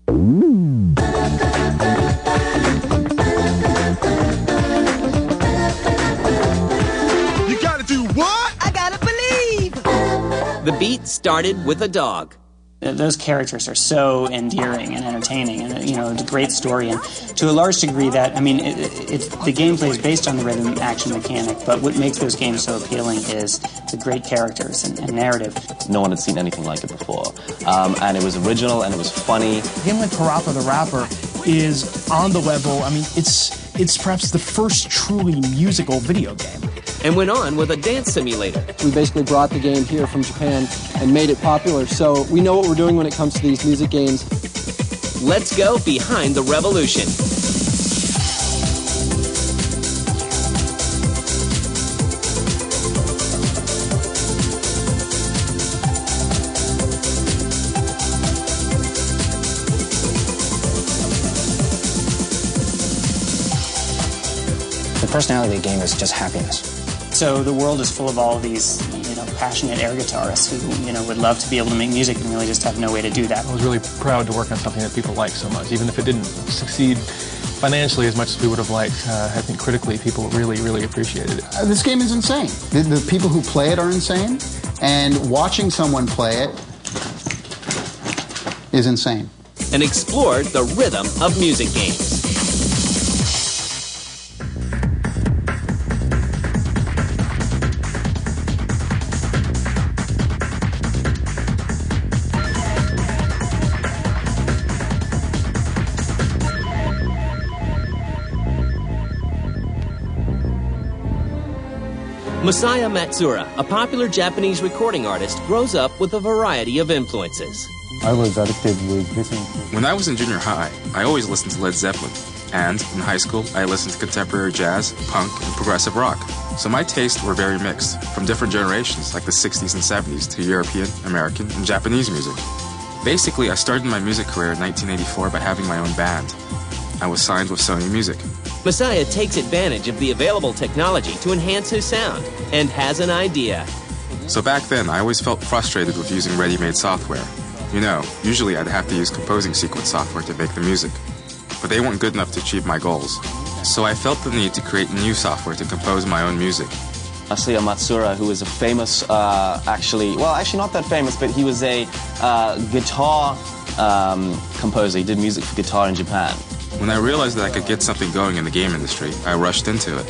You gotta do what? I gotta believe. The beat started with a dog. Those characters are so endearing and entertaining, and it's a great story. And to a large degree, the gameplay is based on the rhythm action mechanic. But what makes those games so appealing is the great characters and narrative. No one had seen anything like it before, and it was original and it was funny. A game like Parappa the Rapper is on the level. It's perhaps the first truly musical video game. And went on with a dance simulator. We basically brought the game here from Japan and made it popular, so we know what we're doing when it comes to these music games. Let's go behind the revolution. The personality of the game is just happiness. So the world is full of all of these, passionate air guitarists who, would love to be able to make music and really just have no way to do that. I was really proud to work on something that people like so much, even if it didn't succeed financially as much as we would have liked. I think critically, people really, really appreciated it. This game is insane. The people who play it are insane, and watching someone play it is insane. And explored the rhythm of music games. Masaya Matsuura, a popular Japanese recording artist, grows up with a variety of influences. I was addicted with listening. When I was in junior high, I always listened to Led Zeppelin. And in high school, I listened to contemporary jazz, punk, and progressive rock. So my tastes were very mixed, from different generations like the 60s and 70s to European, American, and Japanese music. Basically, I started my music career in 1984 by having my own band. I was signed with Sony Music. Masaya takes advantage of the available technology to enhance his sound and has an idea. So back then, I always felt frustrated with using ready-made software. Usually I'd have to use composing sequence software to make the music. But they weren't good enough to achieve my goals. So I felt the need to create new software to compose my own music. Masaya Matsuura, who is a famous, actually not that famous, but he was a guitar composer. He did music for guitar in Japan. When I realized that I could get something going in the game industry, I rushed into it.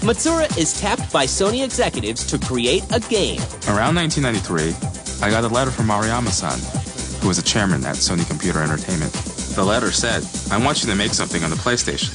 Matsuura is tapped by Sony executives to create a game. Around 1993, I got a letter from Maruyama-san, who was a chairman at Sony Computer Entertainment. The letter said, "I want you to make something on the PlayStation."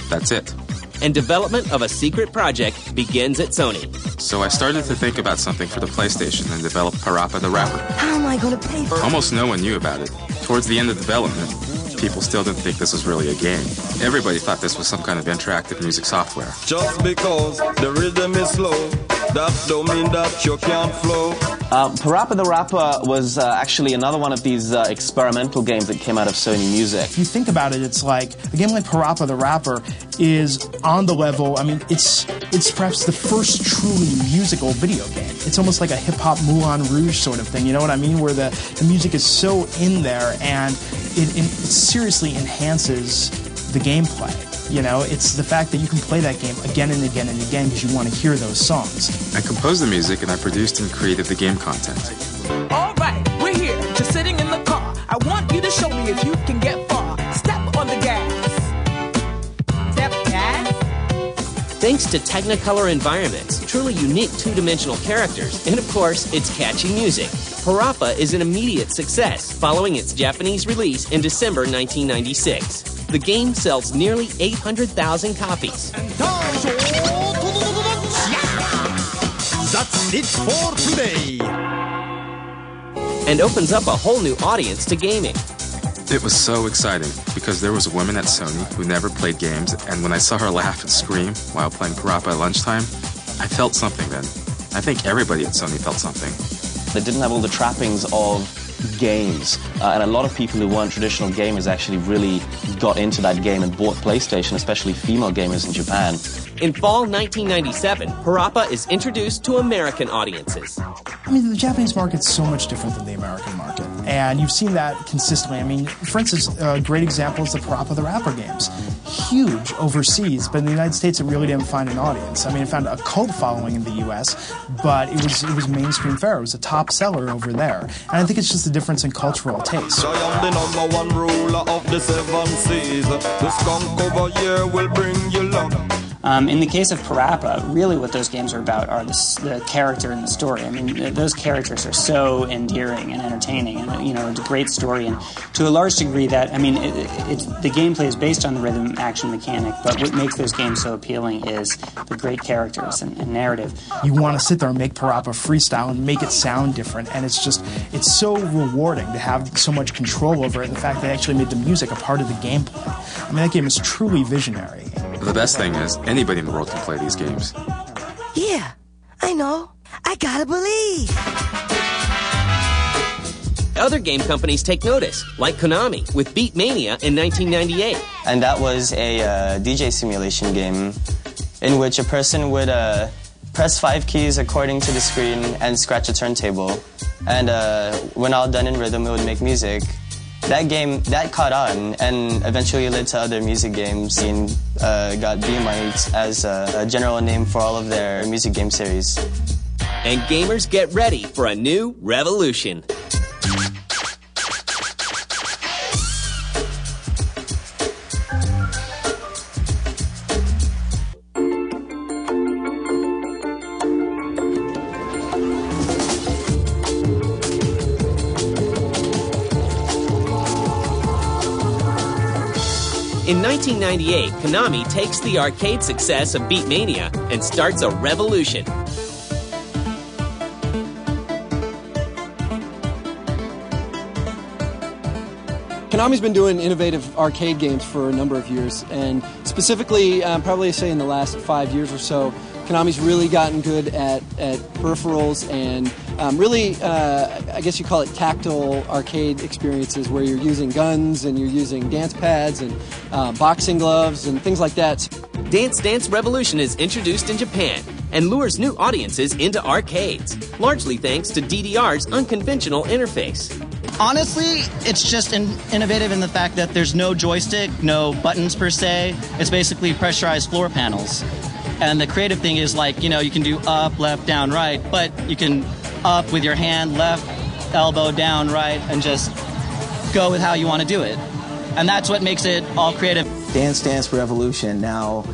That's it. And development of a secret project begins at Sony. So I started to think about something for the PlayStation and developed Parappa the Rapper. How am I going to pay for it? Almost no one knew about it. Towards the end of development, people still didn't think this was really a game. Everybody thought this was some kind of interactive music software. Just because the rhythm is slow, that don't mean that you can't flow. Parappa the Rapper was actually another one of these experimental games that came out of Sony Music. If you think about it, it's like a game like Parappa the Rapper is on the level. It's perhaps the first truly musical video game. It's almost like a hip-hop Moulin Rouge sort of thing, you know what I mean? Where the music is so in there and it seriously enhances the gameplay. It's the fact that you can play that game again and again and again because you want to hear those songs. I composed the music and I produced and created the game content. All right, we're here, just sitting in the car. I want you to show me if you can get far. Step on the gas. Step gas. Thanks to Technicolor environments, truly unique two-dimensional characters, and of course, its catchy music, Parappa is an immediate success following its Japanese release in December 1996. The game sells nearly 800,000 copies. That's it for today. And opens up a whole new audience to gaming. It was so exciting because there was a woman at Sony who never played games, and when I saw her laugh and scream while playing Parappa at lunchtime, I felt something then. I think everybody at Sony felt something. They didn't have all the trappings of games, and a lot of people who weren't traditional gamers actually really got into that game and bought PlayStation, especially female gamers in Japan. In fall 1997, Parappa is introduced to American audiences. The Japanese market's so much different than the American market. And you've seen that consistently. I mean, for instance, a great example is the Parappa the Rapper games. Huge overseas, but in the United States it really didn't find an audience. I mean, it found a cult following in the U.S., but it was mainstream fare. It was a top seller over there. And I think it's just a difference in cultural taste. I am the number one ruler of the 7 seas. The skunk over here will bring you luck. In the case of Parappa, really what those games are about are the character and the story. I mean, those characters are so endearing and entertaining, and it's a great story. And to a large degree, that the gameplay is based on the rhythm action mechanic. But what makes those games so appealing is the great characters and narrative. You want to sit there and make Parappa freestyle and make it sound different, and it's so rewarding to have so much control over it. And the fact that they actually made the music a part of the gameplay. I mean, that game is truly visionary. The best thing is, anybody in the world can play these games. Yeah, I know. I gotta believe. Other game companies take notice, like Konami with Beat Mania in 1998. And that was a DJ simulation game in which a person would press 5 keys according to the screen and scratch a turntable. And when all done in rhythm, it would make music. That game, that caught on and eventually led to other music games and got Beatmites as a general name for all of their music game series. And gamers get ready for a new revolution. In 1998, Konami takes the arcade success of Beat Mania and starts a revolution. Konami's been doing innovative arcade games for a number of years, and specifically, probably say in the last 5 years or so, Konami's really gotten good at peripherals and really, I guess you call it tactile arcade experiences where you're using guns and you're using dance pads and boxing gloves and things like that. Dance Dance Revolution is introduced in Japan and lures new audiences into arcades, largely thanks to DDR's unconventional interface. Honestly, it's just innovative in the fact that there's no joystick, no buttons per se. It's basically pressurized floor panels. And the creative thing is you can do up, left, down, right, but you can up with your hand, left, elbow, down, right, and just go with how you want to do it. And that's what makes it all creative. Dance Dance Revolution, now,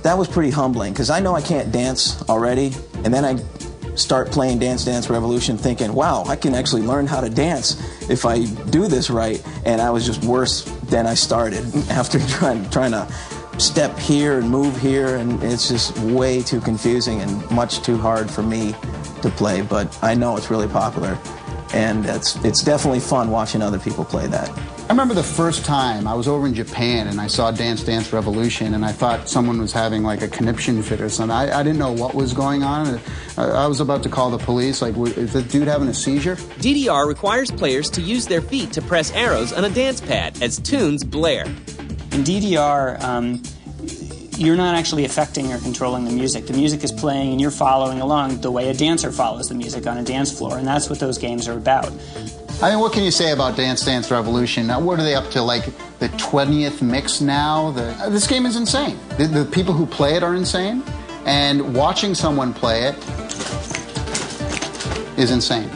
that was pretty humbling, because I know I can't dance already, and then I start playing Dance Dance Revolution thinking, wow, I can actually learn how to dance if I do this right, and I was just worse than I started after trying to step here and move here, and it's just way too confusing and much too hard for me to play, but I know it's really popular, and it's definitely fun watching other people play that. I remember the first time I was over in Japan and I saw Dance Dance Revolution, and I thought someone was having like a conniption fit or something. I didn't know what was going on. I was about to call the police, like, is the dude having a seizure? DDR requires players to use their feet to press arrows on a dance pad as tunes blare. In DDR, you're not actually affecting or controlling the music. The music is playing and you're following along the way a dancer follows the music on a dance floor, and that's what those games are about. I mean, what can you say about Dance Dance Revolution? Now, what are they up to, like the 20th mix now? This game is insane. The people who play it are insane, and watching someone play it is insane.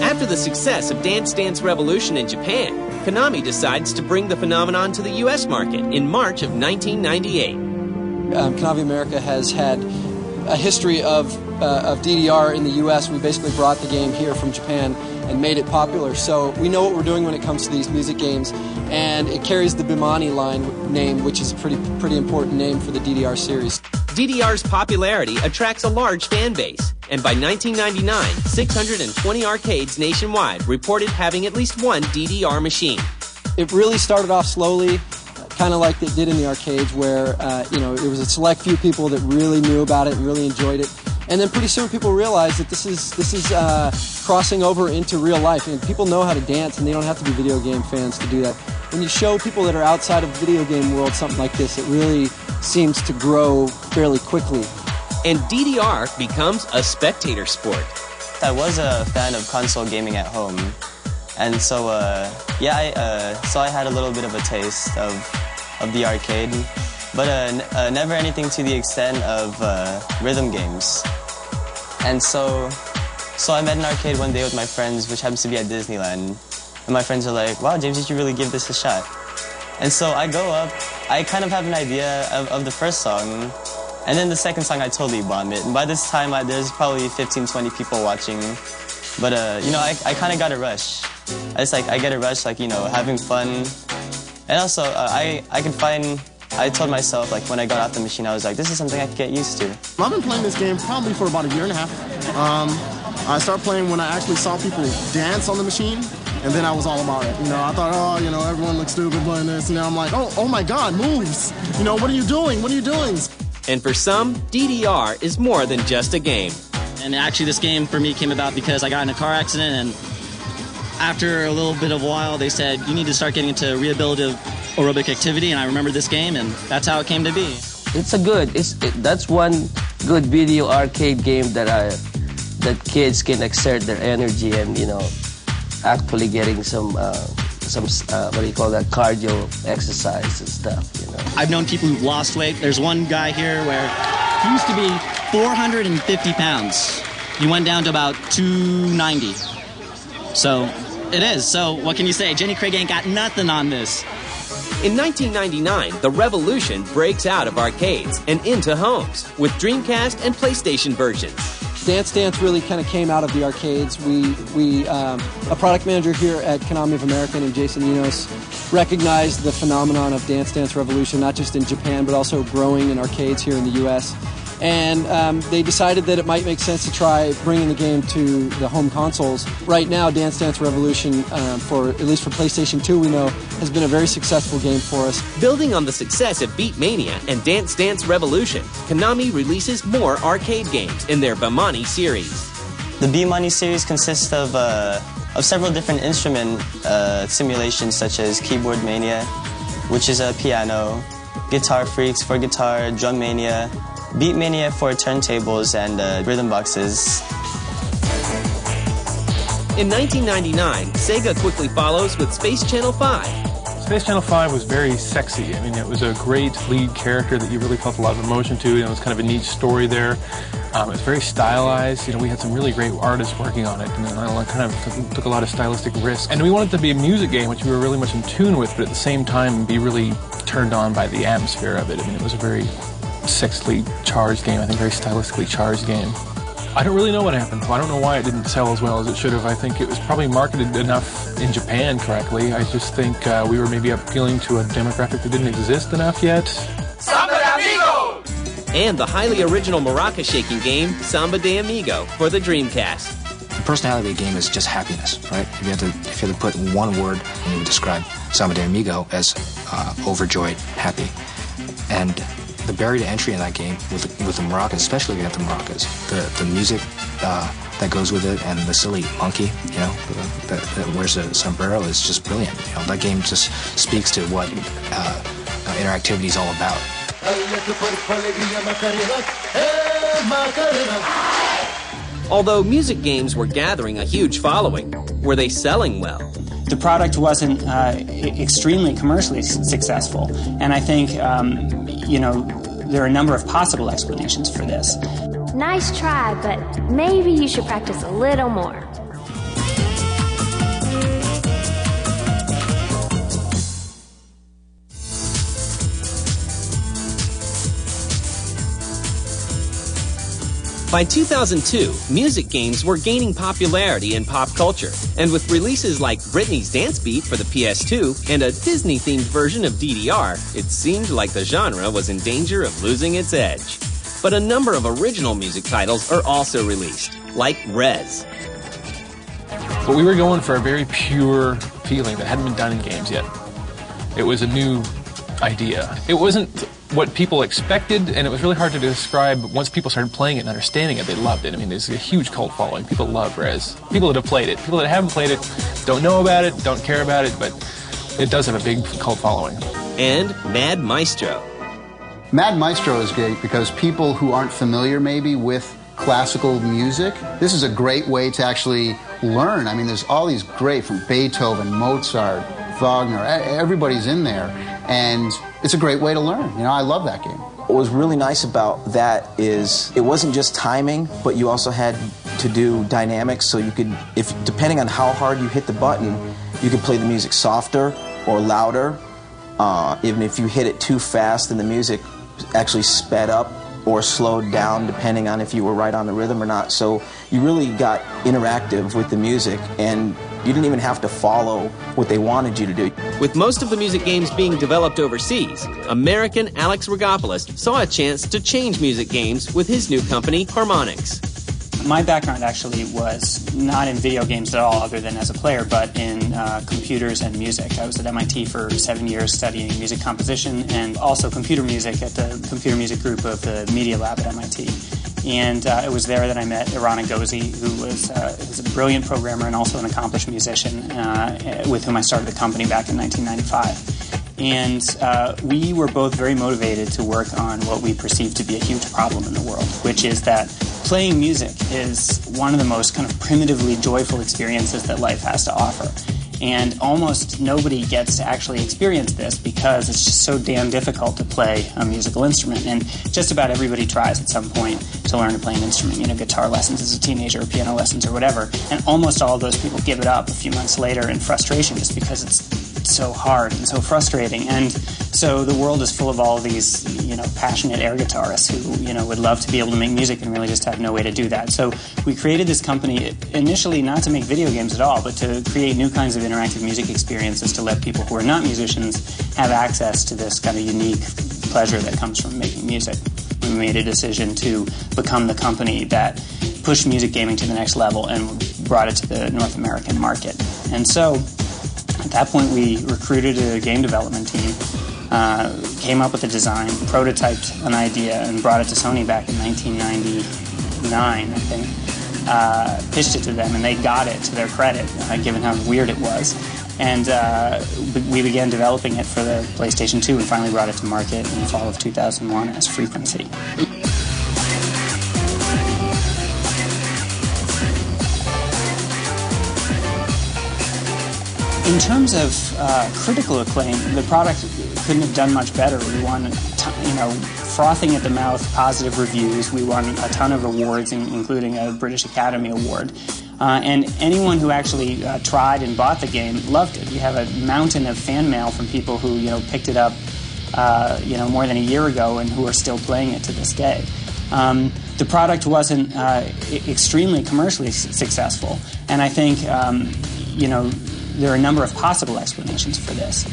After the success of Dance Dance Revolution in Japan, Konami decides to bring the phenomenon to the U.S. market in March of 1998. Konami America has had a history of DDR in the U.S. We basically brought the game here from Japan and made it popular. So we know what we're doing when it comes to these music games, and it carries the Bimani line name, which is a pretty important name for the DDR series. DDR's popularity attracts a large fan base, And by 1999, 620 arcades nationwide reported having at least one DDR machine. It really started off slowly, kind of like it did in the arcades, where it was a select few people that really knew about it and really enjoyed it. And then pretty soon people realized that this is crossing over into real life, and people know how to dance, and they don't have to be video game fans to do that. When you show people that are outside of the video game world something like this, it really seems to grow fairly quickly. And DDR becomes a spectator sport. I was a fan of console gaming at home, and so I had a little bit of a taste of the arcade, but never anything to the extent of rhythm games. And so I met an arcade one day with my friends, which happens to be at Disneyland, and my friends are like, "Wow, James, did you really give this a shot?" And so I go up, I kind of have an idea of the first song, and then the second song I totally bomb it. And by this time, there's probably 15, 20 people watching, but I kind of got a rush. I get a rush, having fun. And also, I told myself, when I got off the machine, I was like, this is something I could get used to. I've been playing this game probably for about a year and a half. I started playing when I actually saw people dance on the machine, and then I was all about it. I thought, everyone looks stupid playing this, and now I'm like, oh my God, moves! What are you doing? What are you doing? And for some, DDR is more than just a game. And actually, this game for me came about because I got in a car accident, and after a little bit of a while, they said, you need to start getting into rehabilitative aerobic activity, and I remember this game, and that's how it came to be. That's one good video arcade game that kids can exert their energy and, actually getting some cardio exercise and stuff, I've known people who've lost weight. There's one guy here where he used to be 450 pounds. He went down to about 290. So it is. So what can you say? Jenny Craig ain't got nothing on this. In 1999, the revolution breaks out of arcades and into homes with Dreamcast and PlayStation versions. Dance Dance really kind of came out of the arcades. A product manager here at Konami of America named Jason Enos recognized the phenomenon of Dance Dance Revolution, not just in Japan, but also growing in arcades here in the U.S. And they decided that it might make sense to try bringing the game to the home consoles. Right now, Dance Dance Revolution, at least for PlayStation 2, we know, has been a very successful game for us. Building on the success of Beat Mania and Dance Dance Revolution, Konami releases more arcade games in their Bemani series. The Bemani series consists of several different instrument simulations, such as Keyboard Mania, which is a piano, Guitar Freaks for guitar, Drum Mania, Beat Mania for turntables and rhythm boxes. In 1999, Sega quickly follows with Space Channel 5. Space Channel 5 was very sexy. I mean, it was a great lead character that you really felt a lot of emotion to. It was kind of a neat story there. It was very stylized. We had some really great artists working on it, and I kind of took a lot of stylistic risks. And we wanted it to be a music game, which we were really much in tune with, but at the same time be really turned on by the atmosphere of it. I mean, it was a very sexually charged game, I think, very stylistically charged game. I don't really know what happened. I don't know why it didn't sell as well as it should have. I think it was probably marketed enough in Japan correctly. I just think we were maybe appealing to a demographic that didn't exist enough yet. Samba de Amigo! And the highly original maraca shaking game, Samba de Amigo, for the Dreamcast. The personality of the game is just happiness, right? If you had to put one word and you would describe Samba de Amigo as overjoyed, happy. And the barrier to entry in that game with the maracas, especially if you have the maracas, the music that goes with it, and the silly monkey, that wears a sombrero is just brilliant. That game just speaks to what interactivity is all about. Although music games were gathering a huge following, were they selling well? The product wasn't extremely commercially successful, and I think there are a number of possible explanations for this. Nice try, but maybe you should practice a little more. By 2002, music games were gaining popularity in pop culture, and with releases like Britney's Dance Beat for the PS2 and a Disney-themed version of DDR, it seemed like the genre was in danger of losing its edge. But a number of original music titles are also released, like Rez. But we were going for a very pure feeling that hadn't been done in games yet. It was a new idea. It wasn't what people expected, and it was really hard to describe. Once people started playing it and understanding it, they loved it. I mean, there's a huge cult following. People love Rez. People that have played it. People that haven't played it don't know about it, don't care about it, but it does have a big cult following. And Mad Maestro. Mad Maestro is great because people who aren't familiar maybe with classical music, this is a great way to actually learn. I mean, there's all these great, from Beethoven, Mozart, Wagner, everybody's in there, and it's a great way to learn. You know, I love that game. What was really nice about that is it wasn't just timing, but you also had to do dynamics, so you could, if depending on how hard you hit the button, you could play the music softer or louder. Even if you hit it too fast, then the music actually sped up or slowed down depending on if you were right on the rhythm or not. So you really got interactive with the music, and you didn't even have to follow what they wanted you to do. With most of the music games being developed overseas, American Alex Rogopoulos saw a chance to change music games with his new company, Harmonix. My background actually was not in video games at all, other than as a player, but in computers and music. I was at MIT for 7 years studying music composition and also computer music at the computer music group of the Media Lab at MIT. And it was there that I met Iran Agozi, who was a brilliant programmer and also an accomplished musician, with whom I started the company back in 1995. And we were both very motivated to work on what we perceived to be a huge problem in the world, which is that playing music is one of the most kind of primitively joyful experiences that life has to offer. And almost nobody gets to actually experience this because it's just so damn difficult to play a musical instrument. And just about everybody tries at some point to learn to play an instrument, you know, guitar lessons as a teenager or piano lessons or whatever. And almost all of those people give it up a few months later in frustration just because it's so hard and so frustrating. And so the world is full of all these, you know, passionate air guitarists who, you know, would love to be able to make music and really just have no way to do that. So we created this company initially not to make video games at all, but to create new kinds of interactive music experiences to let people who are not musicians have access to this kind of unique pleasure that comes from making music. We made a decision to become the company that pushed music gaming to the next level and brought it to the North American market. And so at that point, we recruited a game development team, came up with a design, prototyped an idea, and brought it to Sony back in 1999, I think. Pitched it to them, and they got it, to their credit, given how weird it was. And we began developing it for the PlayStation 2 and finally brought it to market in the fall of 2001 as Frequency. In terms of critical acclaim, the product couldn't have done much better. We won, frothing at the mouth, positive reviews. We won a ton of awards, including a British Academy Award. And anyone who actually tried and bought the game loved it. We have a mountain of fan mail from people who, picked it up, more than a year ago and who are still playing it to this day. The product wasn't extremely commercially successful, and I think, there are a number of possible explanations for this.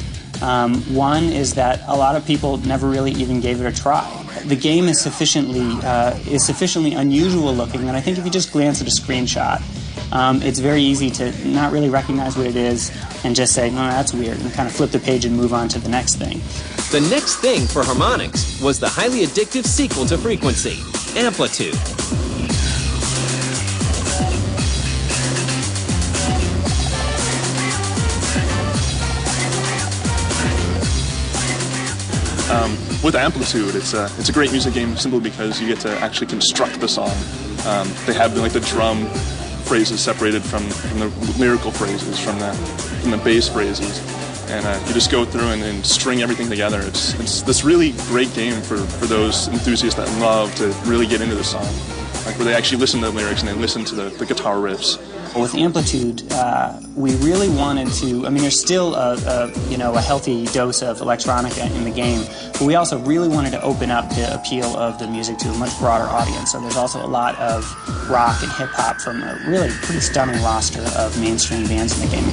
One is that a lot of people never really even gave it a try. The game is sufficiently unusual looking that I think if you just glance at a screenshot, it's very easy to not really recognize what it is and just say, no, that's weird, and kind of flip the page and move on to the next thing. The next thing for Harmonix was the highly addictive sequel to Frequency, Amplitude. With Amplitude, it's a great music game simply because you get to actually construct the song. They have the drum phrases separated from the lyrical phrases, from the bass phrases, and you just go through and string everything together. It's this really great game for those enthusiasts that love to really get into the song, where they actually listen to the lyrics and they listen to the guitar riffs. With Amplitude, we really wanted to, there's still a healthy dose of electronica in the game, but we also really wanted to open up the appeal of the music to a much broader audience. So there's also a lot of rock and hip-hop from a really pretty stunning roster of mainstream bands in the game.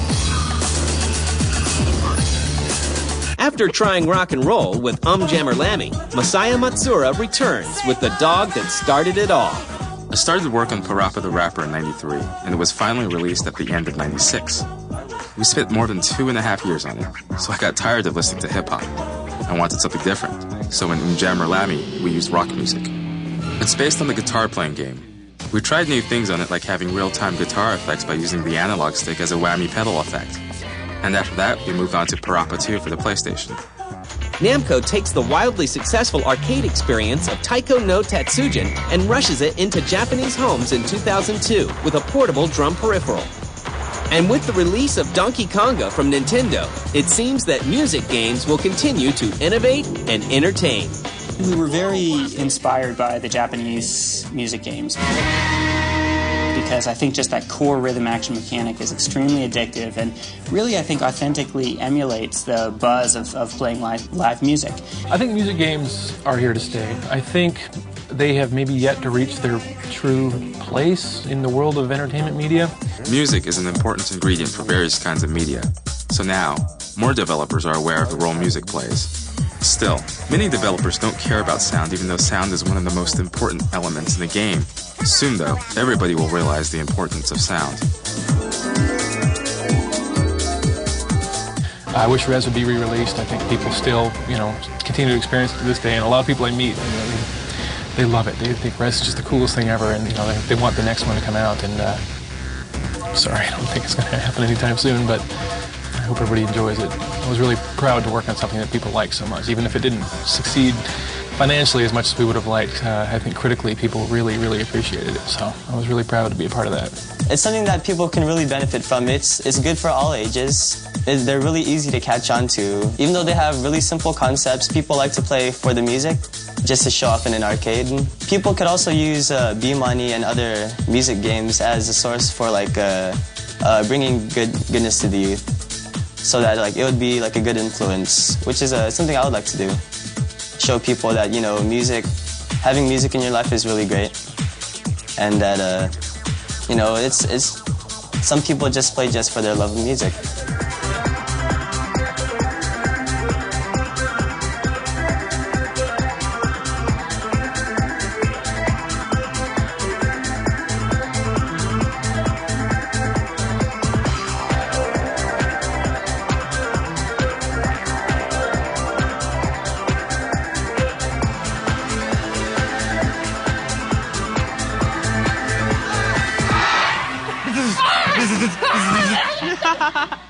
After trying rock and roll with Jammer Lammy, Masaya Matsuura returns with the dog that started it all. I started work on Parappa the Rapper in '93, and it was finally released at the end of '96. We spent more than 2.5 years on it, so I got tired of listening to hip-hop. I wanted something different, so in Jammer Lammy, we used rock music. It's based on the guitar-playing game. We tried new things on it, like having real-time guitar effects by using the analog stick as a whammy pedal effect. And after that, we moved on to Parappa 2 for the PlayStation. Namco takes the wildly successful arcade experience of Taiko no Tatsujin and rushes it into Japanese homes in 2002 with a portable drum peripheral. And with the release of Donkey Konga from Nintendo, it seems that music games will continue to innovate and entertain. We were very inspired by the Japanese music games because I think just that core rhythm action mechanic is extremely addictive and really, I think, authentically emulates the buzz of playing live music. I think music games are here to stay. I think they have maybe yet to reach their true place in the world of entertainment media. Music is an important ingredient for various kinds of media. So now, more developers are aware of the role music plays. Still, many developers don't care about sound, even though sound is one of the most important elements in the game. Soon, though, everybody will realize the importance of sound. I wish Rez would be re-released. I think people still, continue to experience it to this day, and a lot of people I meet, they love it. They think Rez is just the coolest thing ever, and they want the next one to come out. And sorry, I don't think it's going to happen anytime soon, but I hope everybody enjoys it. I was really proud to work on something that people like so much, even if it didn't succeed financially as much as we would have liked. I think critically people really, really appreciated it, so I was really proud to be a part of that. It's something that people can really benefit from. It's good for all ages. They're really easy to catch on to. Even though they have really simple concepts, people like to play for the music, just to show off in an arcade. People could also use B-Money and other music games as a source for bringing goodness to the youth, so that it would be like a good influence, which is something I would like to do. Show people that music, having music in your life is really great, and that it's some people just play just for their love of music. Ha ha ha!